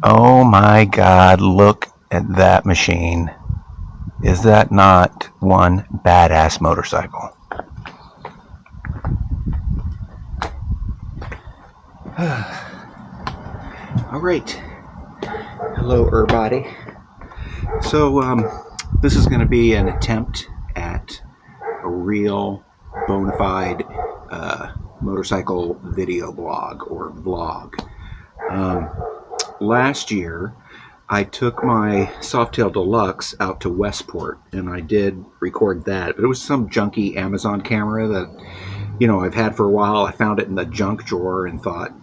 Oh my God, look at that machine. Is that not one badass motorcycle? All right. Hello, everybody. So, this is going to be an attempt at a real bona fide motorcycle video blog or vlog. Last year, I took my Softail Deluxe out to Westport, and I did record that. It was some junky Amazon camera that, I've had for a while. I found it in the junk drawer and thought,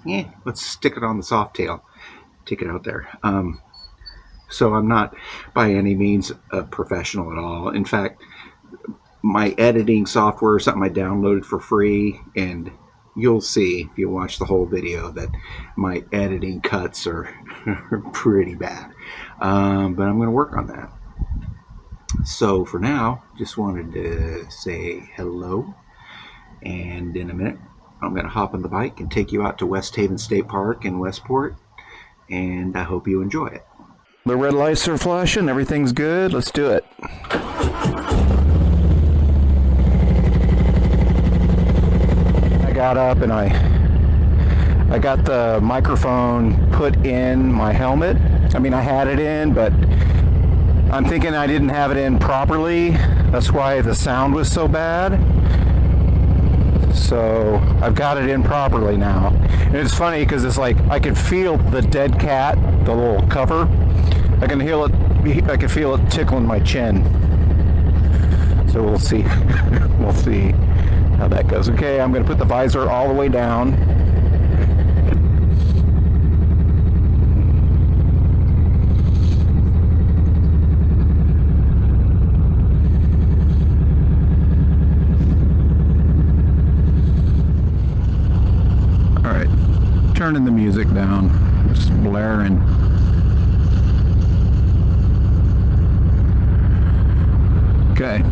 let's stick it on the Softail, take it out there. So I'm not by any means a professional at all. In fact, my editing software is something I downloaded for free, and you'll see if you watch the whole video that my editing cuts are pretty bad. But I'm going to work on that. So for now, just wanted to say hello. And in a minute, I'm going to hop on the bike and take you out to West Haven State Park in Westport. And I hope you enjoy it. The red lights are flashing. Everything's good. Let's do it. I got up and I got the microphone put in my helmet. I mean, I had it in, but I'm thinking I didn't have it in properly. That's why the sound was so bad. So I've got it in properly now. And it's funny because it's like I can feel the dead cat, the little cover. I can feel it tickling my chin. So we'll see. We'll see how that goes. Okay, I'm going to put the visor all the way down. All right, turning the music down. It's blaring. Okay.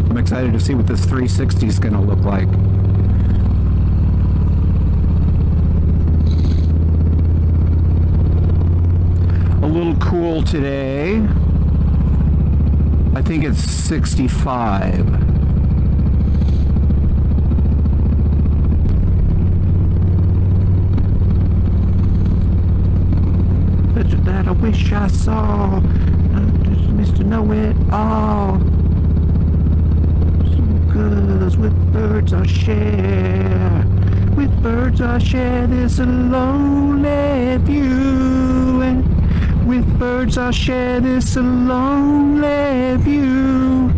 I'm excited to see what this 360 is going to look like. A little cool today. I think it's 65. That I wish I saw, Mr. Know-It-All. Some goods with birds I share. With birds I share this lonely view. And with birds I share this lonely view.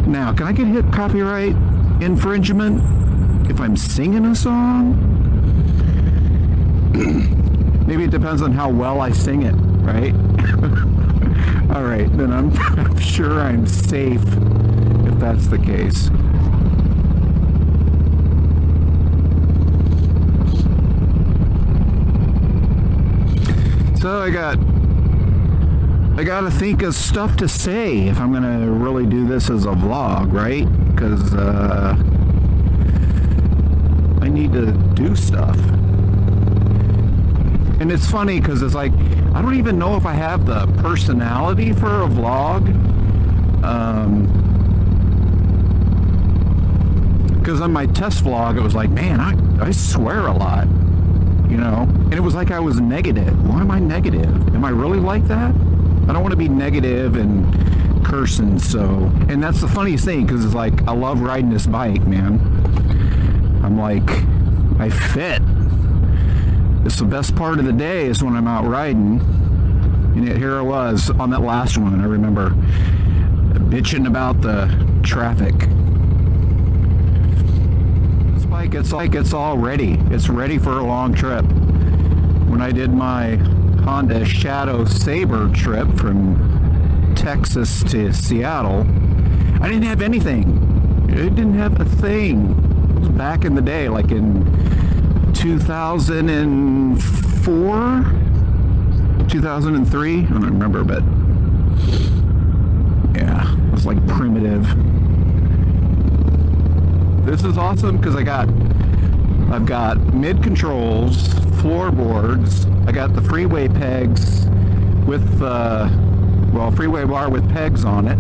Now, can I get hit copyright infringement if I'm singing a song? Maybe it depends on how well I sing it, right? All right, then I'm sure I'm safe if that's the case. So I got to think of stuff to say if I'm going to really do this as a vlog, right? Because I need to do stuff. And it's funny because it's like, I don't even know if I have the personality for a vlog. Because on my test vlog, it was like, man, I swear a lot, And it was like I was negative. Why am I negative? Am I really like that? I don't want to be negative and cursing, so... And that's the funniest thing, because it's like, I love riding this bike, man. I'm like, I fit. It's the best part of the day is when I'm out riding. And yet here I was on that last one. I remember bitching about the traffic. This bike, it's all ready. It's ready for a long trip. When I did my Honda Shadow Sabre trip from Texas to Seattle, I didn't have anything. It didn't have a thing. It was back in the day, like in 2004, 2003, I don't remember, but Yeah, it's like primitive. This is awesome because I've got mid controls, floorboards. I got the freeway pegs with freeway bar with pegs on it.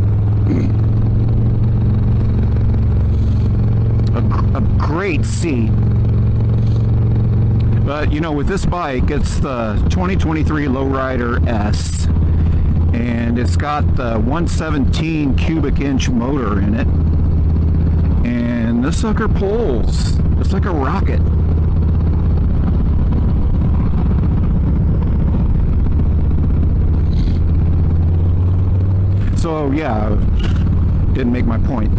A great seat. But you know, with this bike, it's the 2023 Lowrider S, and it's got the 117 cubic inch motor in it. And this sucker pulls. It's like a rocket. So yeah, didn't make my point.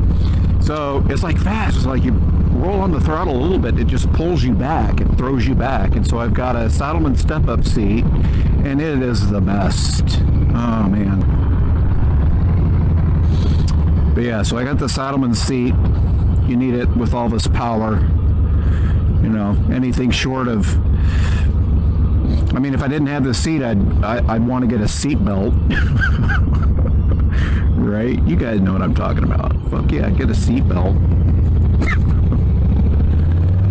So it's like fast. It's like you roll on the throttle a little bit, it just pulls you back. It throws you back. And so I've got a Saddleman step-up seat, and it is the best. Oh man. But yeah, so I got the Saddleman seat. You need it with all this power. You know, anything short of, I mean, if I didn't have the seat, I'd want to get a seat belt. Right? You guys know what I'm talking about. Fuck yeah, get a seat belt.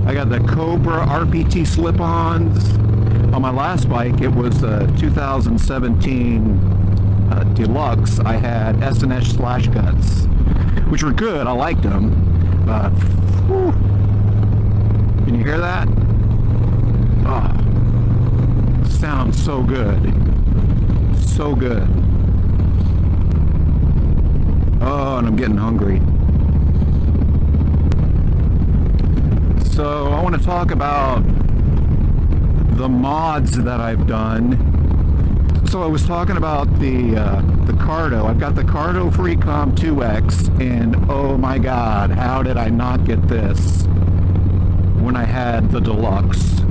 I got the Cobra RPT slip-ons. On my last bike, it was a 2017 Deluxe. I had S&S slash guts, which were good. I liked them. But, whew, can you hear that? Oh, sounds so good. So good. Oh, and I'm getting hungry. So I want to talk about the mods that I've done. So I was talking about the Cardo. I've got the Cardo Freecom 2X, and oh my God, how did I not get this when I had the Deluxe?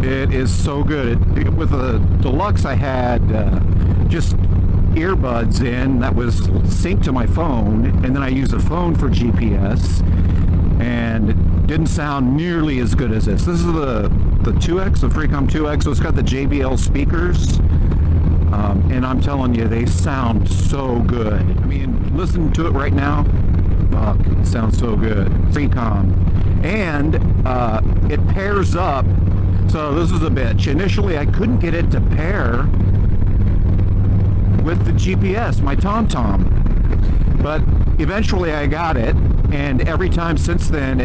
It is so good. With the Deluxe, I had just earbuds in that was synced to my phone, and then I use the phone for GPS, and it didn't sound nearly as good as this. This is the 2X, the Freecom 2X, so it's got the JBL speakers, and I'm telling you, they sound so good. I mean, listen to it right now. Fuck, it sounds so good. Freecom. And it pairs up. So this is a bitch. Initially, I couldn't get it to pair with the GPS, my TomTom. But eventually I got it, and every time since then,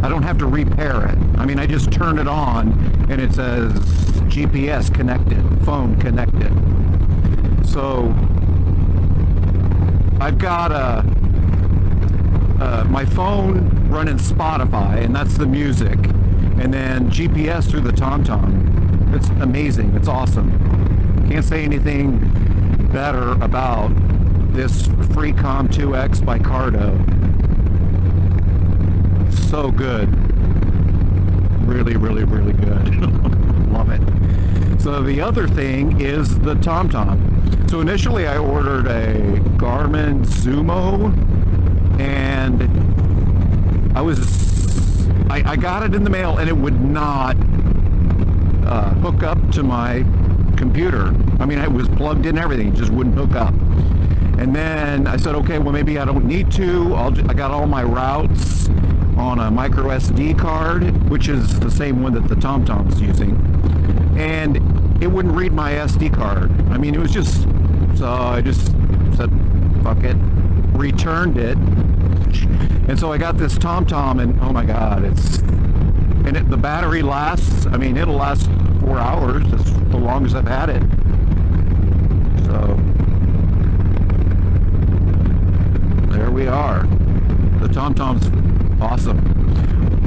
I don't have to repair it. I mean, I just turn it on, and it says GPS connected, phone connected. So I've got my phone running Spotify, and that's the music, and then GPS through the TomTom. It's amazing. It's awesome. Can't say anything better about this Freecom 2X by Cardo. So good. Really, really, really good. Love it. So the other thing is the TomTom. So initially I ordered a Garmin Zumo, and I got it in the mail, and it would not hook up to my computer. I mean, it was plugged in, everything, it just wouldn't hook up. And then I said, okay, well, maybe I don't need to. I got all my routes on a micro SD card, which is the same one that the TomTom's using, and it wouldn't read my SD card. I mean, it was just, so I just said, fuck it, returned it, and so I got this TomTom, and oh my God, the battery lasts, I mean, it'll last 4 hours. That's the longest I've had it. So there we are. The TomTom's awesome.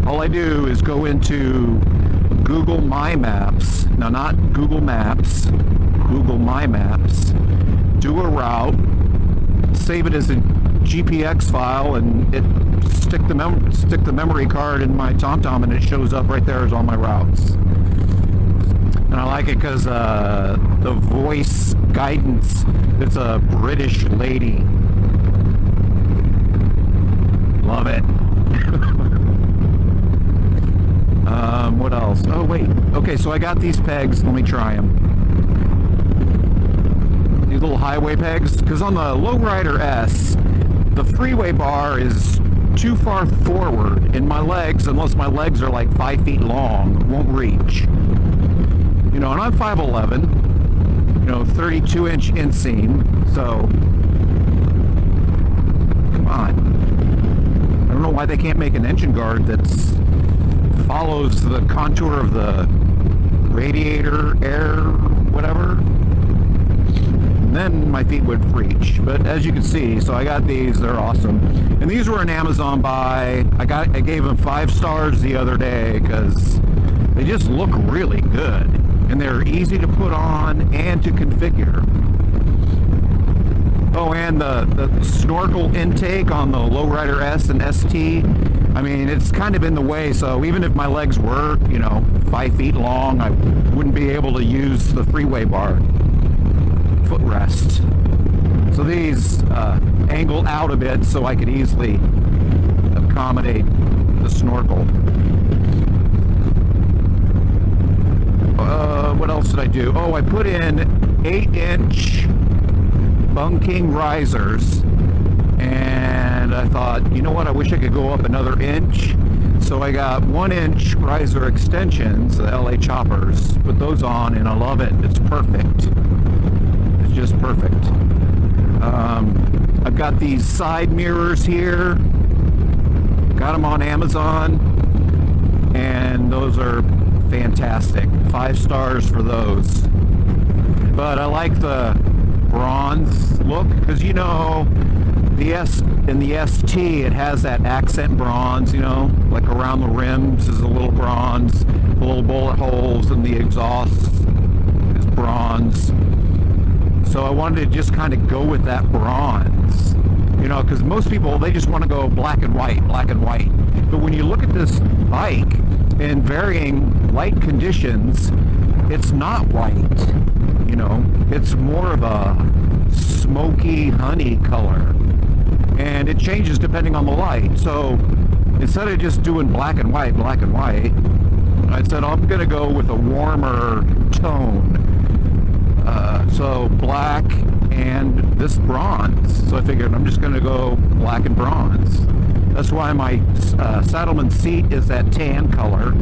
All I do is go into Google My Maps. Now, not Google Maps, Google My Maps. Do a route, save it as a GPX file, and stick the memory card in my TomTom, and it shows up right there as all my routes. And I like it because the voice guidance, it's a British lady. Love it. What else? Oh, wait. Okay, so I got these pegs. Let me try them. these little highway pegs, because on the Lowrider S, the freeway bar is too far forward, and my legs, unless my legs are like 5 feet long, won't reach. You know, and I'm 5'11", you know, 32-inch inseam, so come on. I don't know why they can't make an engine guard that follows the contour of the radiator, air, whatever. And then my feet would reach. But as you can see, so I got these, they're awesome. And these were an Amazon buy. I gave them 5 stars the other day because they just look really good. And they're easy to put on and to configure. Oh, and the snorkel intake on the Lowrider S and ST, I mean, it's kind of in the way, so even if my legs were, you know, 5 feet long, I wouldn't be able to use the freeway bar footrest. So these angle out a bit so I could easily accommodate the snorkel. What else did I do? Oh, I put in 8-inch Bung King risers, and I thought, you know what, I wish I could go up another inch. So I got 1-inch riser extensions, the LA choppers, put those on, and I love it. It's perfect. It's just perfect. I've got these side mirrors here, got them on Amazon, and those are fantastic. 5 stars for those. But I like the bronze look, because you know in the ST it has that accent bronze, you know, like around the rims is a little bronze, the little bullet holes, and the exhaust is bronze. So I wanted to just kind of go with that bronze, you know, because most people, they just want to go black and white. But when you look at this bike in varying light conditions, it's not white. You know, it's more of a smoky honey color, and it changes depending on the light. So instead of just doing black and white, I said I'm gonna go with a warmer tone. So black and this bronze. So I figured I'm just gonna go black and bronze. That's why my Saddleman seat is that tan color,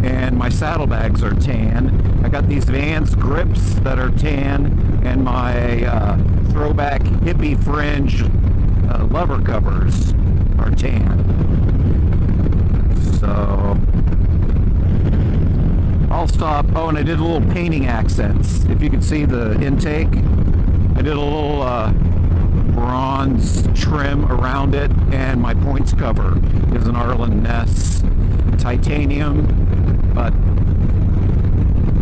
and my saddlebags are tan. I got these Vans grips that are tan, and my throwback hippie fringe lever covers are tan. So I'll stop. Oh, and I did a little painting accents. If you can see the intake, I did a little bronze trim around it, and my points cover is an Arlen Ness titanium, but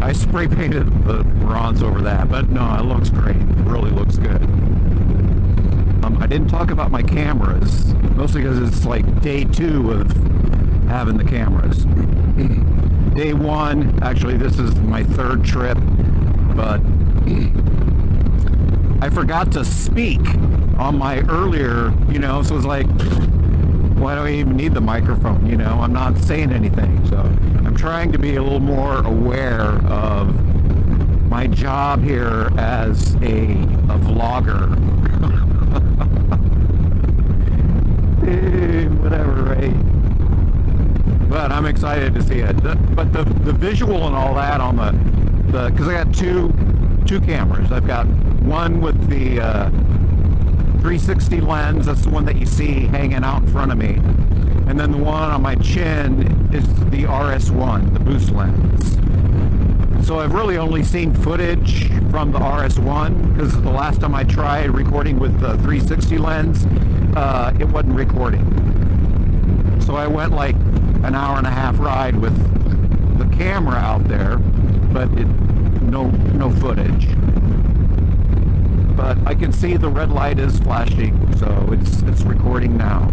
I spray painted the bronze over that. But no, it looks great. It really looks good. I didn't talk about my cameras, mostly because it's like day 2 of having the cameras. Day 1, actually this is my 3rd trip, but I forgot to speak on my earlier, you know, so it's like, why do I even need the microphone? You know, I'm not saying anything. So I'm trying to be a little more aware of my job here as a vlogger. Whatever, right? But I'm excited to see it. But the visual and all that on the because I got two cameras. I've got one with the 360 lens. That's the one that you see hanging out in front of me. And then the one on my chin is the RS1, the boost lens. So I've really only seen footage from the RS1 because the last time I tried recording with the 360 lens, it wasn't recording. So I went like an hour and a half ride with the camera out there, but no footage. But I can see the red light is flashing, so it's recording now.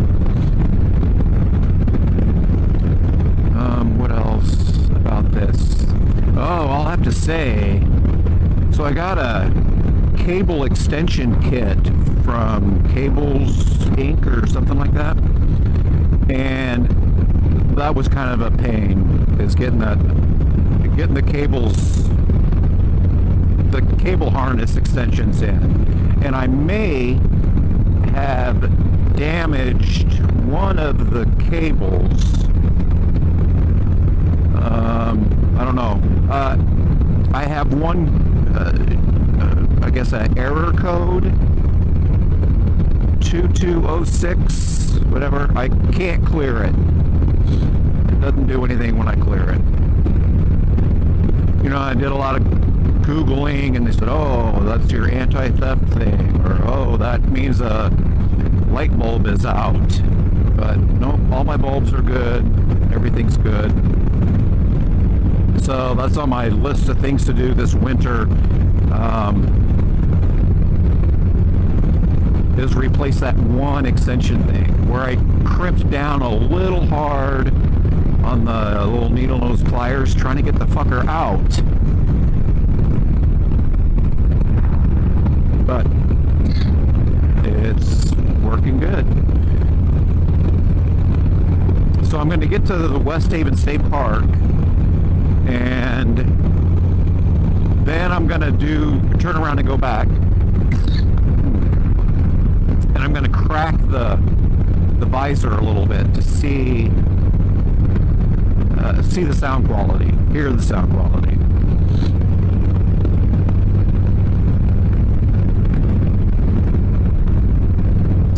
What else about this? Oh, I'll have to say, so I got a cable extension kit from Cables Inc. or something like that, and that was kind of a pain, is getting the cables the cable harness extensions in, and I may have damaged one of the cables. I don't know. I have one, I guess, an error code 2206, whatever. I can't clear it. It doesn't do anything when I clear it. You know, I did a lot of Googling, and they said, oh, that's your anti-theft thing, or oh, that means a light bulb is out. But no, all my bulbs are good. Everything's good. So that's on my list of things to do this winter. Is replace that one extension thing where I crimped down a little hard on the little needle nose pliers trying to get the fucker out. But it's working good. So I'm going to get to the West Haven State Park, and then I'm going to turn around and go back, and I'm going to crack the visor a little bit to see the sound quality, hear the sound quality.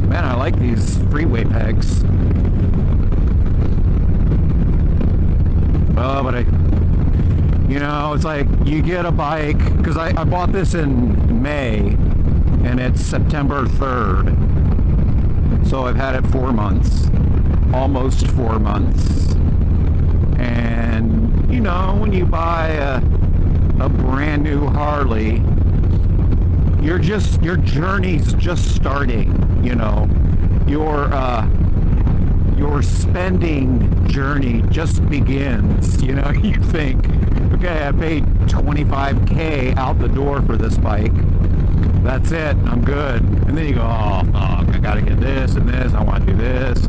Man, I like these freeway pegs. Oh, but it's like you get a bike, because I bought this in May, and it's September 3rd. So I've had it 4 months, almost 4 months. And, when you buy a brand new Harley, your journey's just starting, your spending journey just begins. You think, okay, I paid $25K out the door for this bike. That's it, I'm good. And then you go, oh fuck, I gotta get this and this, I want to do this.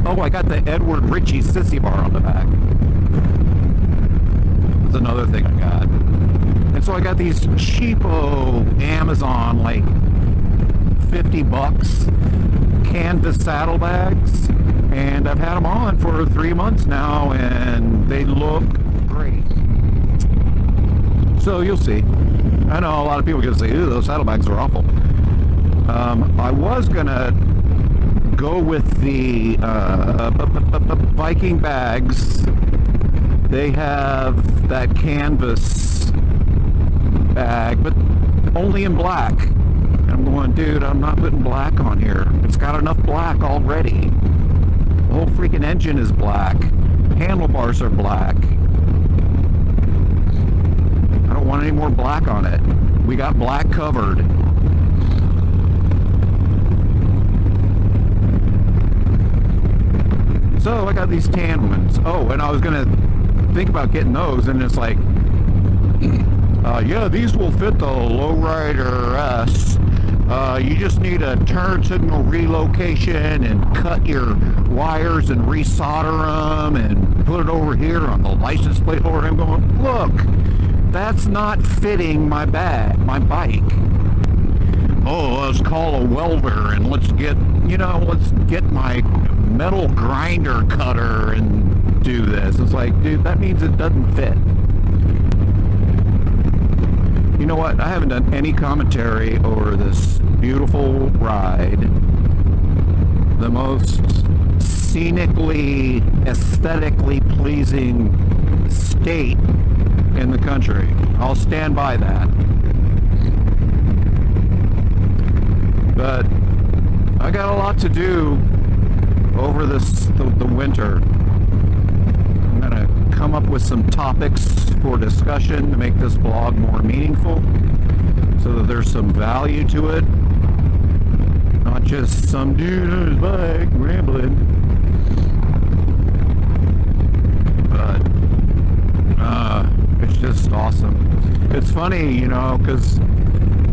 Oh, I got the Edward Ritchie sissy bar on the back. That's another thing I got. And so I got these cheapo Amazon, like $50 canvas saddlebags, and I've had them on for 3 months now, and they look great. So you'll see. I know a lot of people are going to say, ooh, those saddlebags are awful. I was going to go with the Viking bags. They have that canvas bag, but only in black. I'm going, dude, I'm not putting black on here. It's got enough black already. The whole freaking engine is black. Handlebars are black. I don't want any more black on it. We got black covered. So I got these tan ones. Oh, and I was going to think about getting those, and it's like, yeah, these will fit the Lowrider S. You just need a turn signal relocation and cut your wires and resolder them and put it over here on the license plate holder. I'm going, look, that's not fitting my bike. Oh, let's call a welder and let's get my metal grinder cutter and do this. It's like, dude, that means it doesn't fit. You know what? I haven't done any commentary over this beautiful ride. The most scenically, aesthetically pleasing state in the country. I'll stand by that. But I got a lot to do over the winter. I'm gonna come up with some topics for discussion to make this blog more meaningful, so that there's some value to it, not just some dude on his bike rambling. But it's just awesome. It's funny, because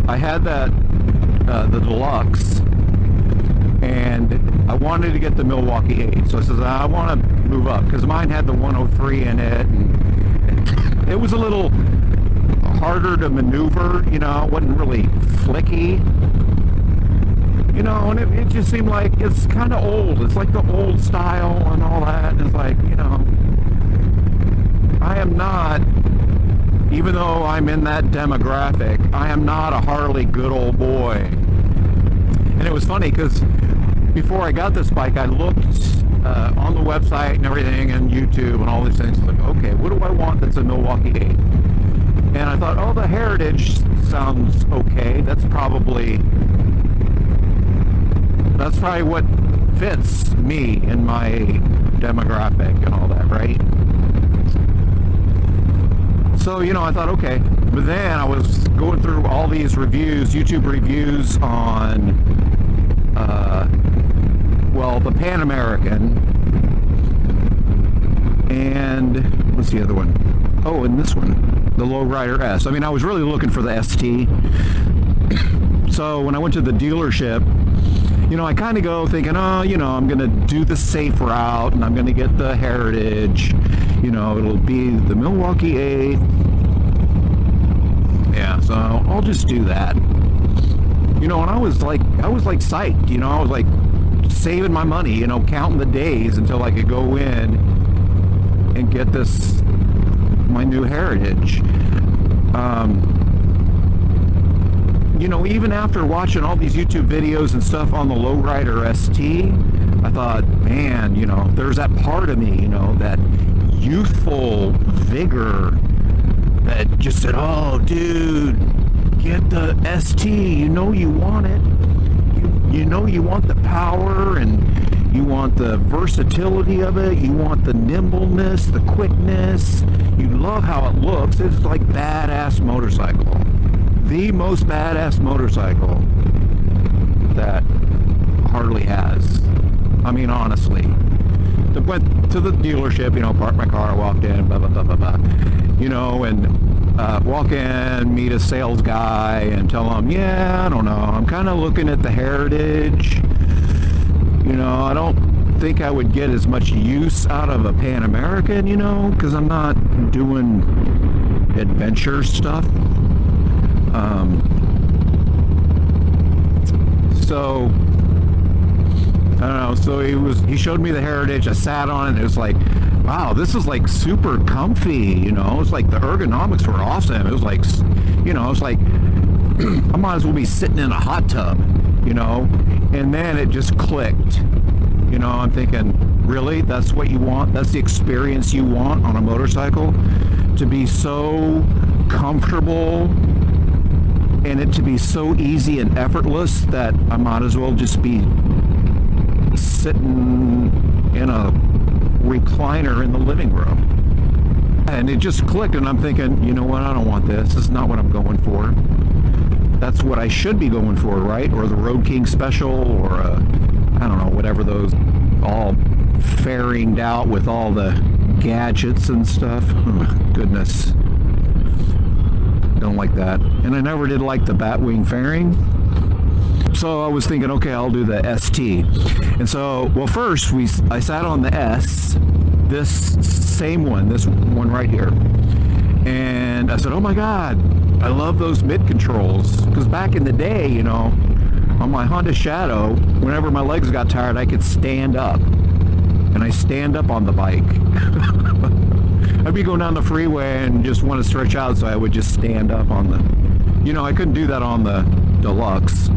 I had that the Deluxe, and I wanted to get the Milwaukee 8. So I said, I want to move up, because mine had the 103 in it, and it was a little harder to maneuver, you know, it wasn't really flicky, you know, and it just seemed like it's kind of old. It's like the old style and all that. And it's like, you know, I am not, even though I'm in that demographic, I am not a Harley good old boy. And it was funny because before I got this bike, I looked on the website and everything and YouTube and all these things. Like, okay, what do I want that's a Milwaukee 8? And I thought, oh, the Heritage sounds okay. That's probably what fits me and my demographic and all that, right? So, you know, I thought, okay. But then I was going through all these reviews, YouTube reviews on, well, the Pan American. And what's the other one? Oh, and this one, the Lowrider S. I mean, I was really looking for the ST. So when I went to the dealership, you know, I kind of go thinking, oh, you know, I'm going to do the safe route and I'm going to get the Heritage. You know, it'll be the Milwaukee 8. Yeah, so I'll just do that. You know, and I was like psyched. You know, I was like saving my money, you know, counting the days until I could go in and get my new Heritage. You know, even after watching all these YouTube videos and stuff on the Lowrider ST, I thought, man, you know, there's that part of me, you know, that youthful vigor that just said, oh, dude, get the ST. You know you want it. You know you want the power and you want the versatility of it. You want the nimbleness, the quickness. You love how it looks. It's like badass motorcycle. The most badass motorcycle that Harley has. I mean, honestly. I went to the dealership, you know, parked my car, walked in, blah, blah, blah, blah, blah. You know, and walk in, meet a sales guy, and tell him, yeah, I don't know, I'm kind of looking at the Heritage. You know, I don't think I would get as much use out of a Pan American, you know, because I'm not doing adventure stuff. So I don't know. So he showed me the Heritage. I sat on it. And it was like, wow, this is like super comfy. You know, it's like the ergonomics were awesome. It was like, you know, it's like I might as well be sitting in a hot tub. You know, and then it just clicked. You know, I'm thinking, really, that's what you want? That's the experience you want on a motorcycle? To be so comfortable and it to be so easy and effortless that I might as well just be sitting in a recliner in the living room. And it just clicked, and I'm thinking, you know what, I don't want this. This is not what I'm going for. That's what I should be going for, right? Or the Road King Special, or I don't know, whatever those, all fairinged out with all the gadgets and stuff. Oh, goodness. Don't like that. And I never did like the Batwing fairing. So I was thinking, okay, I'll do the ST. And so, well, first I sat on the S, this same one, this one right here. And I said, oh my God, I love those mid controls. Because back in the day, you know, on my Honda Shadow, whenever my legs got tired, I could stand up. And I stand up on the bike. I'd be going down the freeway and just want to stretch out, so I would just stand up on the, you know, I couldn't do that on the Deluxe.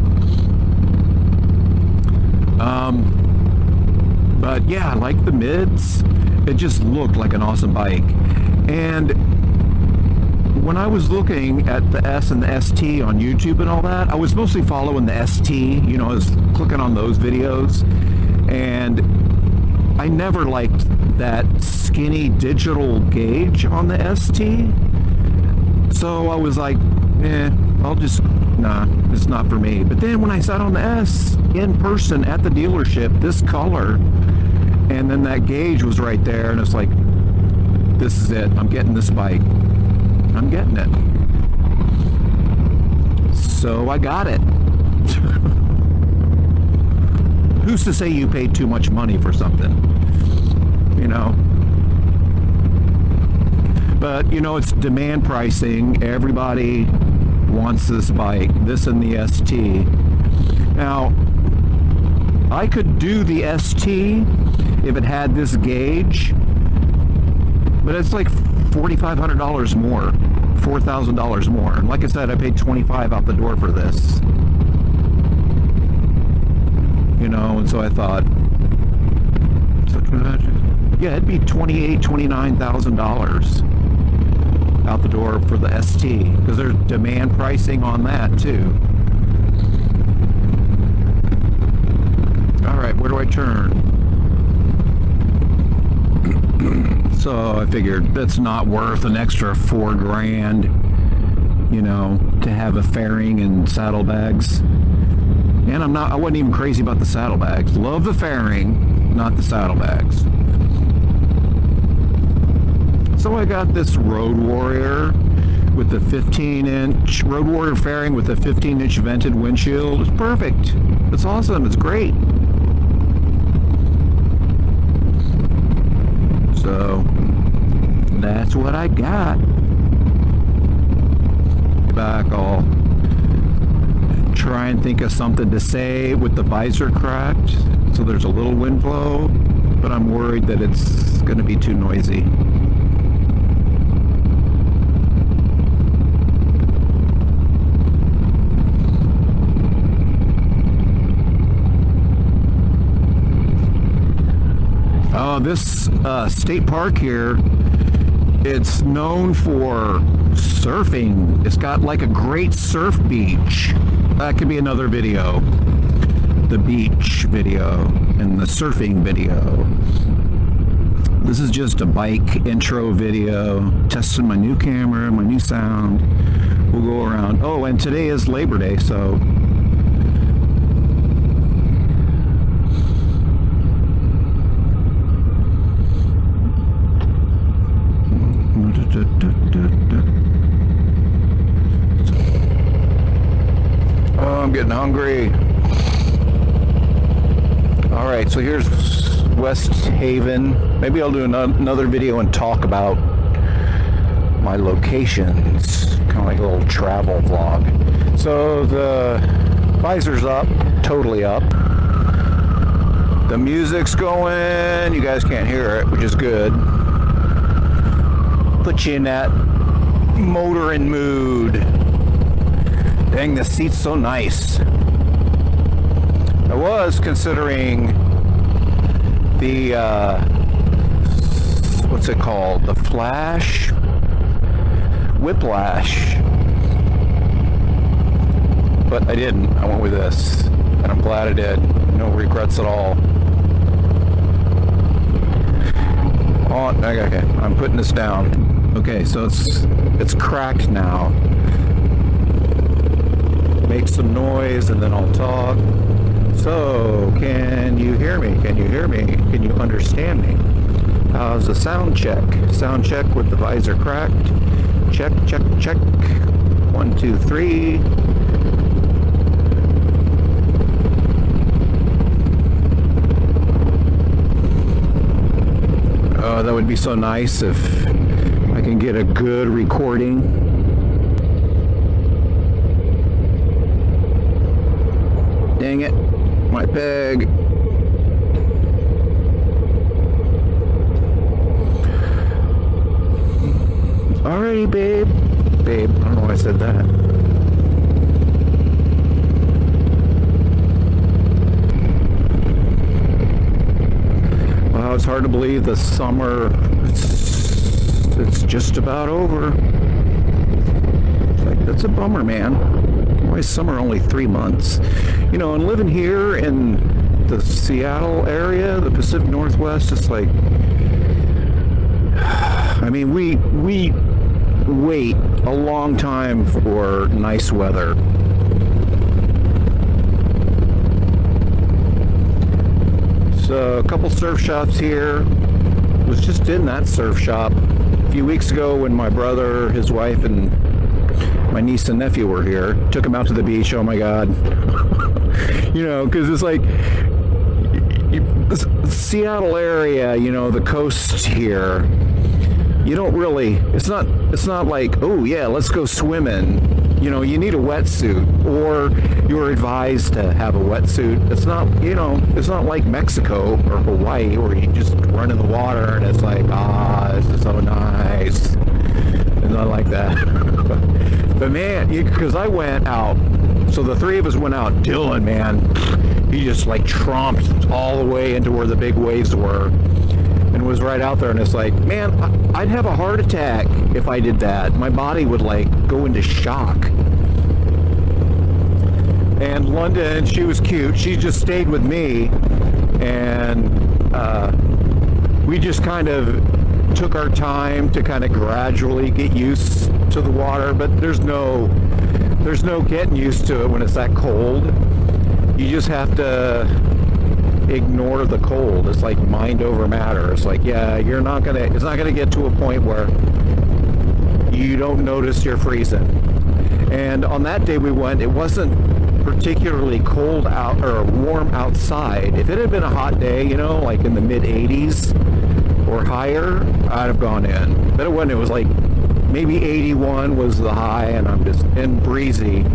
But yeah, I like the mids. It just looked like an awesome bike. And when I was looking at the S and the ST on YouTube and all that, I was mostly following the ST, you know, I was clicking on those videos. And I never liked that skinny digital gauge on the ST. So I was like, nah, it's not for me. But then when I sat on the S in person at the dealership, this color, and then that gauge was right there, and it's like, this is it. I'm getting this bike. I'm getting it. So I got it. Who's to say you paid too much money for something? You know? But, you know, it's demand pricing. Everybody wants this bike, this and the ST. Now, I could do the ST if it had this gauge, but it's like $4,500 more, $4,000 more. And like I said, I paid $25 out the door for this. You know, and so I thought, yeah, it'd be $28,000, $29,000 out the door for the ST, because there's demand pricing on that too. All right, where do I turn? So I figured that's not worth an extra $4,000, you know, to have a fairing and saddlebags. And I wasn't even crazy about the saddlebags. Love the fairing, not the saddlebags. So I got this Road Warrior with the 15-inch Road Warrior fairing with a 15-inch vented windshield. It's perfect. It's awesome. It's great. So that's what I got. Back, I'll try and think of something to say with the visor cracked, so there's a little wind flow, but I'm worried that it's going to be too noisy. This state park here, it's known for surfing. It's got like a great surf beach. That could be another video. The beach video and the surfing video. This is just a bike intro video, testing my new camera, my new sound. We'll go around. Oh, and today is Labor Day, so oh, I'm getting hungry. All right, so here's West Haven. Maybe I'll do another video and talk about my locations, kind of like a little travel vlog. So the visor's up, totally up. The music's going. You guys can't hear it, which is good. Put you in that motoring mood. Dang, the seat's so nice. I was considering the, what's it called? The Flash? Whiplash. But I didn't. I went with this. And I'm glad I did. No regrets at all. Oh, okay. I'm putting this down. Okay, so it's cracked now. Make some noise and then I'll talk. So, can you hear me? Can you hear me? Can you understand me? How's the sound check? Sound check with the visor cracked. Check, check, check. 1, 2, 3. Oh, that would be so nice if I can get a good recording. Dang it, my peg. Alrighty, babe. Babe, I don't know why I said that. Wow, it's hard to believe the summer, it's just about over. It's like, that's a bummer, man. Why is summer only 3 months? You know, and living here in the Seattle area, the Pacific Northwest, it's like, I mean, we wait a long time for nice weather. So a couple surf shops here. Was just in that surf shop a few weeks ago when my brother, his wife, and my niece and nephew were here. Took them out to the beach. Oh my God. You know, because it's like Seattle area, you know, the coast here. you don't really, it's not like, oh yeah, let's go swimming. You know, you need a wetsuit, or you're advised to have a wetsuit. It's not, you know, it's not like Mexico or Hawaii where you just run in the water and it's like, ah, this is so nice. It's not like that. But man, because I went out, so the three of us went out. Dylan, man, he just like tromped all the way into where the big waves were and was right out there. And it's like, man, I'd have a heart attack if I did that. My body would like go into shock. And London, she was cute. She just stayed with me, and we just kind of took our time to kind of gradually get used to the water. But there's no getting used to it when it's that cold. You just have to ignore the cold. It's like mind over matter. It's like, yeah, it's not gonna get to a point where you don't notice you're freezing. And on that day we went, it wasn't particularly cold out or warm outside. If it had been a hot day, you know, like in the mid 80s or higher, I'd have gone in. But it wasn't. It was like maybe 81 was the high, and I'm just in breezy.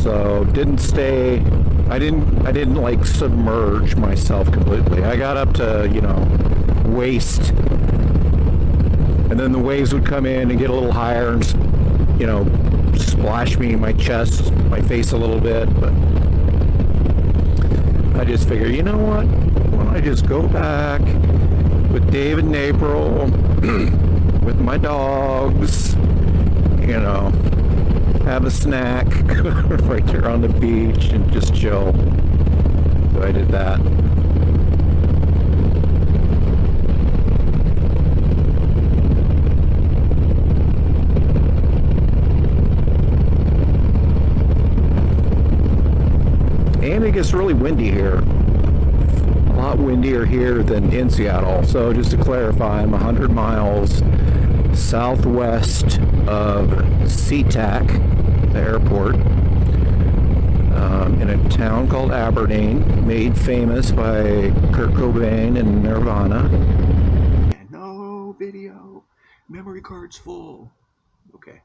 So didn't stay. I didn't like submerge myself completely. I got up to, you know, waist, and then the waves would come in and get a little higher and, you know, splash me in my chest, my face a little bit. But I just figured, you know what? Why don't I just go back with David and April, with my dogs, you know, have a snack right there on the beach and just chill. So I did that. And it gets really windy here. A lot windier here than in Seattle. So just to clarify, I'm 100 miles southwest of SeaTac, the airport, in a town called Aberdeen, made famous by Kurt Cobain and Nirvana. No video. Memory card's full. Okay.